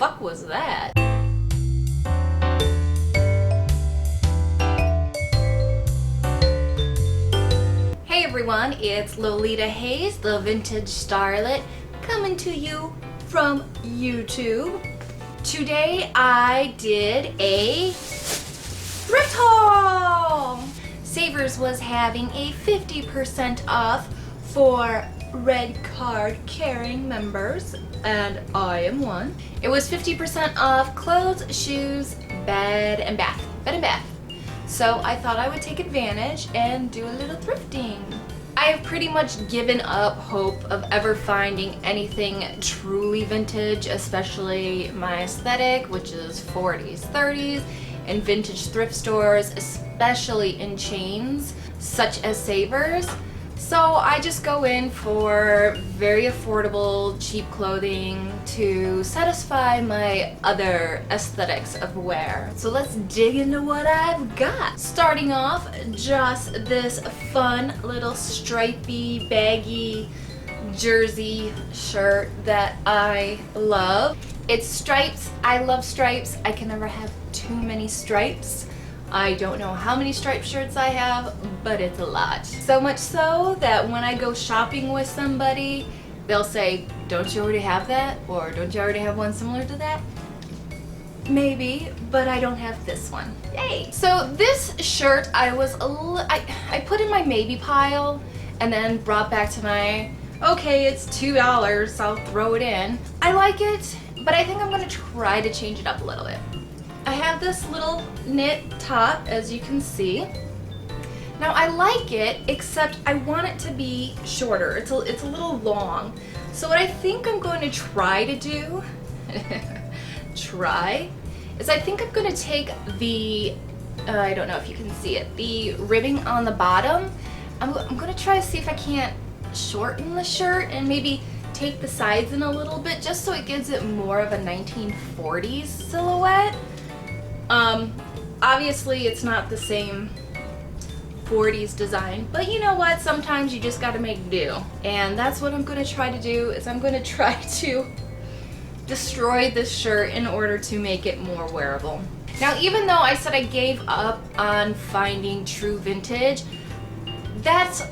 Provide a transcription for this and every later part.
fuck was that? Hey everyone, it's Lolita Hayes, the vintage starlet, coming to you from YouTube. Today I did a thrift haul! Savers was having a 50% off for red card carrying members, and I am one. It was 50% off clothes, shoes, bed and bath. So I thought I would take advantage and do a little thrifting. I have pretty much given up hope of ever finding anything truly vintage, especially my aesthetic, which is 40s, 30s, and vintage thrift stores, especially in chains such as Savers. So I just go in for very affordable, cheap clothing to satisfy my other aesthetics of wear. So let's dig into what I've got. Starting off, just this fun little stripy, baggy jersey shirt that I love. It's stripes. I love stripes. I can never have too many stripes. I don't know how many striped shirts I have, but it's a lot. So much so that when I go shopping with somebody, they'll say, "Don't you already have that?" Or "Don't you already have one similar to that?" Maybe, but I don't have this one. Yay! So this shirt I put in my maybe pile and then brought back to my, okay, it's $2, I'll throw it in. I like it, but I think I'm gonna try to change it up a little bit. I have this little knit top, as you can see. Now I like it, except I want it to be shorter. It's a little long. So what I think I'm going to try to do, is I think I'm going to take the, I don't know if you can see it, the ribbing on the bottom. I'm going to try to see if I can't shorten the shirt and maybe take the sides in a little bit, just so it gives it more of a 1940s silhouette. Obviously it's not the same 40s design, but you know what, sometimes you just gotta make do. And that's what I'm gonna try to do, is I'm gonna try to destroy this shirt in order to make it more wearable. Now, even though I said I gave up on finding true vintage, that's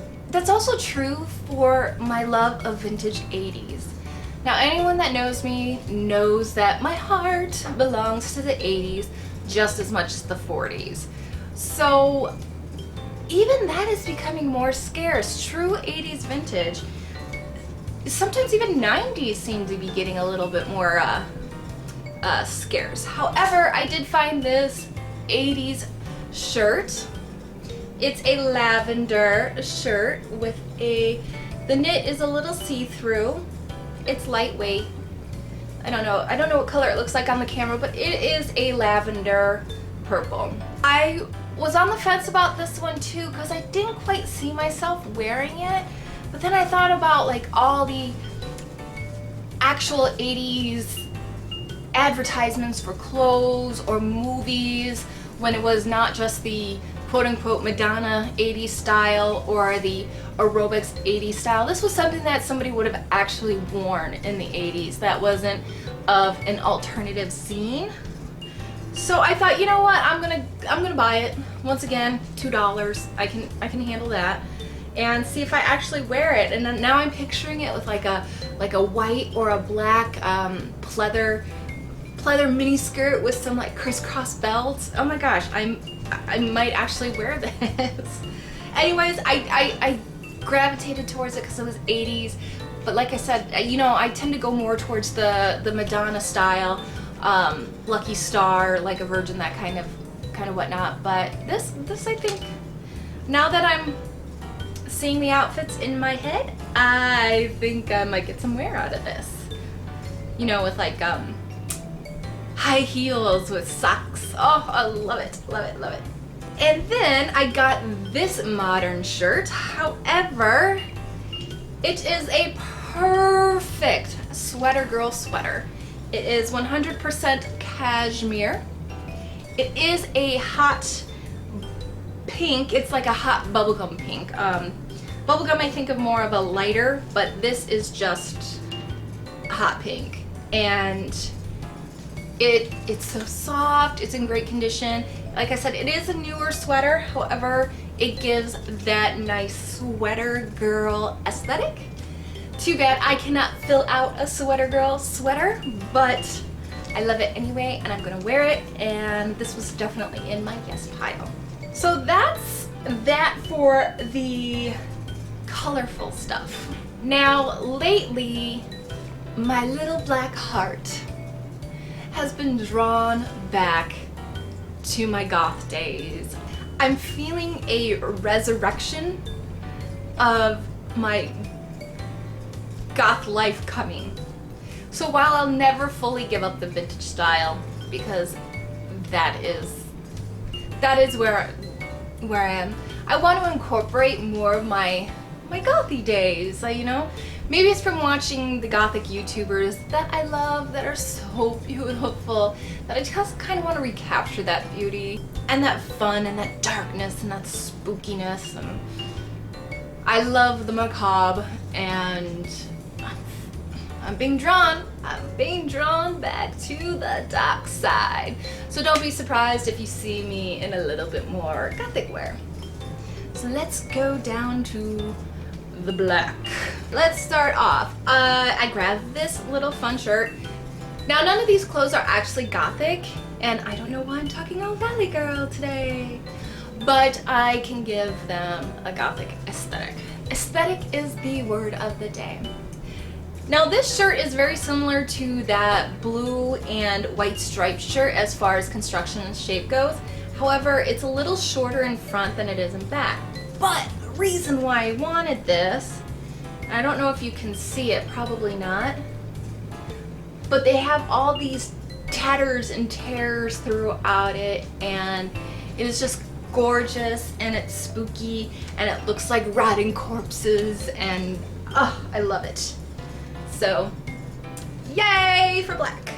also true for my love of vintage 80s. Now, anyone that knows me knows that my heart belongs to the 80s just as much as the 40s. So even that is becoming more scarce. True 80s vintage. Sometimes even 90s seem to be getting a little bit more scarce. However, I did find this 80s shirt. It's a lavender shirt with the knit is a little see-through. It's lightweight. I don't know what color it looks like on the camera, but it is a lavender purple. I was on the fence about this one too because I didn't quite see myself wearing it, but then I thought about like all the actual 80s advertisements for clothes or movies when it was not just the quote-unquote Madonna 80s style or the aerobics 80s style. This was something that somebody would have actually worn in the 80s that wasn't of an alternative scene. So I thought, you know what, I'm gonna buy it. Once again, $2. I can handle that, and see if I actually wear it. And then now I'm picturing it with like a white or a black pleather mini skirt with some like crisscross belts. Oh my gosh, I might actually wear this. Anyways, I gravitated towards it because it was 80s, but like I said, you know, I tend to go more towards the Madonna style, Lucky Star, like a Virgin, that kind of whatnot. But this I think, now that I'm seeing the outfits in my head, I think I might get some wear out of this. You know, with like high heels with socks. Oh, I love it, love it, love it. And then I got this modern shirt. However, it is a perfect sweater girl sweater. It is 100% cashmere. It is a hot pink. It's like a hot bubblegum pink. Bubblegum I think of more of a lighter, but this is just hot pink. And It's so soft, it's in great condition. Like I said, it is a newer sweater, however, it gives that nice sweater girl aesthetic. Too bad I cannot fill out a sweater girl sweater, but I love it anyway and I'm gonna wear it, and this was definitely in my yes pile. So that's that for the colorful stuff. Now lately, my little black heart has been drawn back to my goth days. I'm feeling a resurrection of my goth life coming. So while I'll never fully give up the vintage style, because that is where I am, I want to incorporate more of my gothy days. You know, maybe it's from watching the gothic YouTubers that I love that are so beautiful that I just kind of want to recapture that beauty and that fun and that darkness and that spookiness. And I love the macabre, and I'm being drawn back to the dark side. So don't be surprised if you see me in a little bit more gothic wear. So let's go down to the black. Let's start off. I grabbed this little fun shirt. Now none of these clothes are actually gothic, and I don't know why I'm talking all Valley Girl today, but I can give them a gothic aesthetic. Aesthetic is the word of the day. Now this shirt is very similar to that blue and white striped shirt as far as construction and shape goes. However, it's a little shorter in front than it is in back. But the reason why I wanted this, I don't know if you can see it, probably not, but they have all these tatters and tears throughout it, and it is just gorgeous, and it's spooky, and it looks like rotting corpses, and I love it. So, yay for black.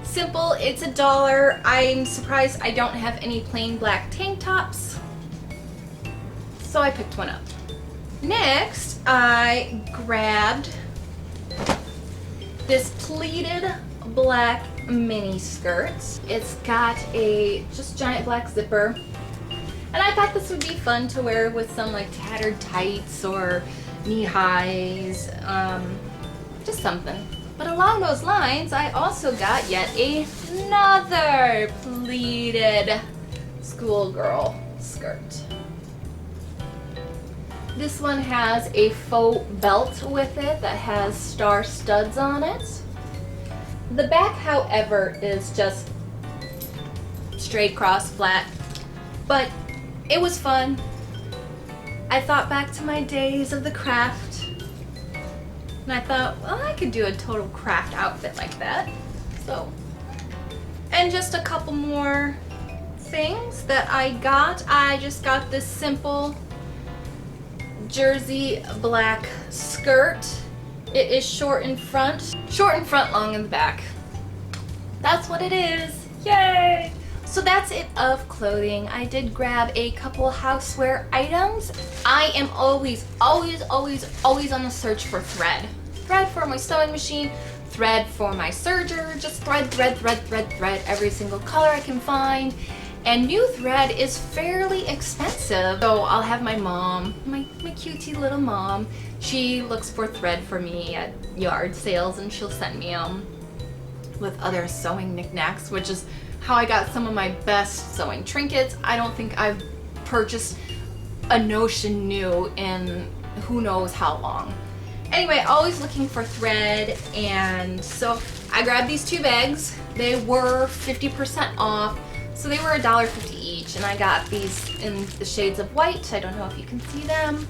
Simple, it's $1. I'm surprised I don't have any plain black tank tops, so I picked one up. Next, I grabbed this pleated black mini skirt. It's got a just giant black zipper, and I thought this would be fun to wear with some like tattered tights or knee highs, just something. But along those lines, I also got yet another pleated schoolgirl skirt. This one has a faux belt with it that has star studs on it. The back, however, is just straight across flat, but it was fun. I thought back to my days of the craft, and I thought, well, I could do a total craft outfit like that. So, and just a couple more things that I got. I just got this simple jersey black skirt. It is short in front, long in the back. That's what it is. Yay! So that's it of clothing. I did grab a couple houseware items. I am always on the search for thread. Thread for my sewing machine, thread for my serger, just thread, every single color I can find. And new thread is fairly expensive. So I'll have my mom, my cutie little mom, she looks for thread for me at yard sales, and she'll send me with other sewing knickknacks, which is how I got some of my best sewing trinkets. I don't think I've purchased a notion new in who knows how long. Anyway, always looking for thread, and so I grabbed these 2 bags. They were 50% off, so they were $1.50 each, and I got these in the shades of white. I don't know if you can see them,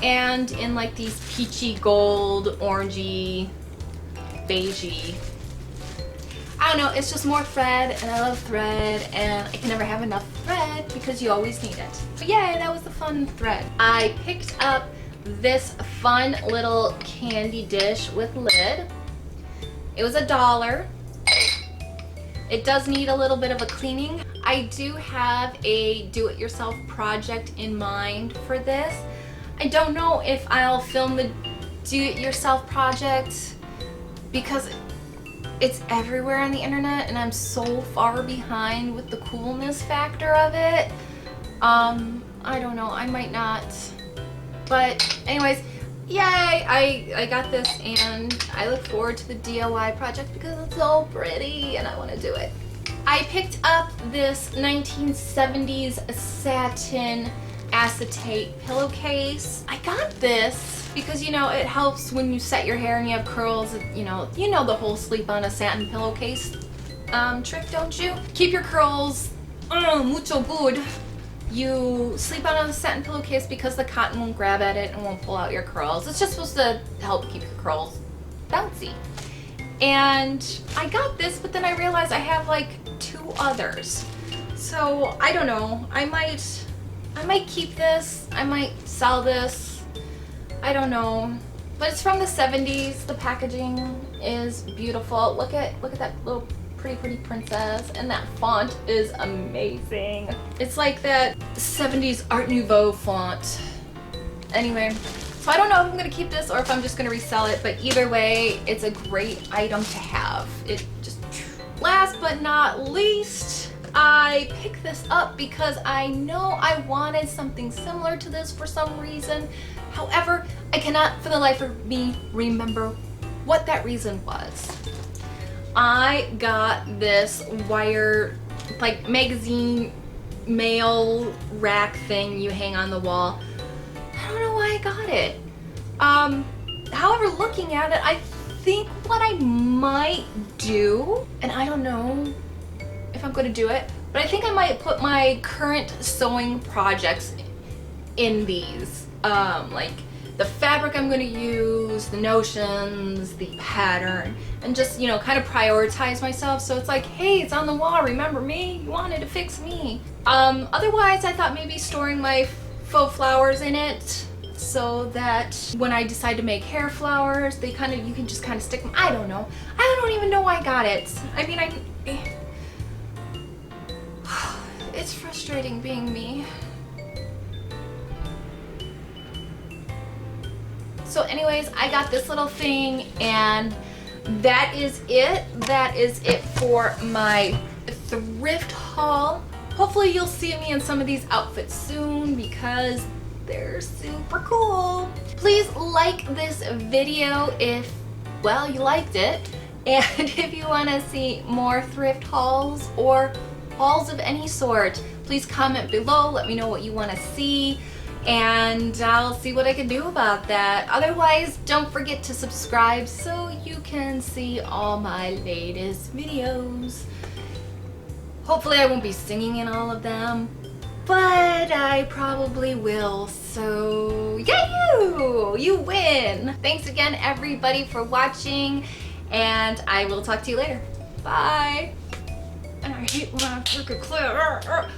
and in like these peachy gold, orangey, beigey. I don't know, it's just more thread, and I love thread, and I can never have enough thread because you always need it. But yeah, that was the fun thread. I picked up this fun little candy dish with lid. It was $1. It does need a little bit of a cleaning. I do have a do-it-yourself project in mind for this. I don't know if I'll film the do-it-yourself project because it's everywhere on the internet and I'm so far behind with the coolness factor of it. I don't know, I might not. But anyways, yay, I got this and I look forward to the DIY project because it's so pretty and I want to do it. I picked up this 1970s satin acetate pillowcase. I got this because, you know, it helps when you set your hair and you have curls. You know the whole sleep on a satin pillowcase trick, don't you? Keep your curls mucho good. You sleep on a satin pillowcase because the cotton won't grab at it and won't pull out your curls. It's just supposed to help keep your curls bouncy. And I got this, but then I realized I have like 2 others. So I don't know. I might keep this. I might sell this. I don't know. But it's from the 70s. The packaging is beautiful. Look at that little pretty princess, and that font is amazing. It's like that 70s Art Nouveau font. Anyway, so I don't know if I'm gonna keep this or if I'm just gonna resell it, but either way, it's a great item to have. It just, last but not least, I picked this up because I know I wanted something similar to this for some reason. However, I cannot for the life of me remember what that reason was. I got this wire, like magazine mail rack thing you hang on the wall. I don't know why I got it. However, looking at it, I think what I might do, and I don't know if I'm going to do it, but I think I might put my current sewing projects in these. Like the fabric I'm going to use, the notions, the pattern, and just, you know, kind of prioritize myself. So it's like, hey, it's on the wall, remember me? You wanted to fix me. Otherwise, I thought maybe storing my faux flowers in it so that when I decide to make hair flowers, they kind of, you can just kind of stick them. I don't know. I don't even know why I got it. I mean, it's frustrating being me. So anyways, I got this little thing and that is it. That is it for my thrift haul. Hopefully you'll see me in some of these outfits soon because they're super cool. Please like this video if, well, you liked it. And if you want to see more thrift hauls or hauls of any sort, please comment below. Let me know what you want to see, and I'll see what I can do about that. Otherwise, don't forget to subscribe so you can see all my latest videos. Hopefully I won't be singing in all of them, but I probably will. So yeah, you win. Thanks again everybody for watching, and I will talk to you later. Bye. And I hate when I freaking clear.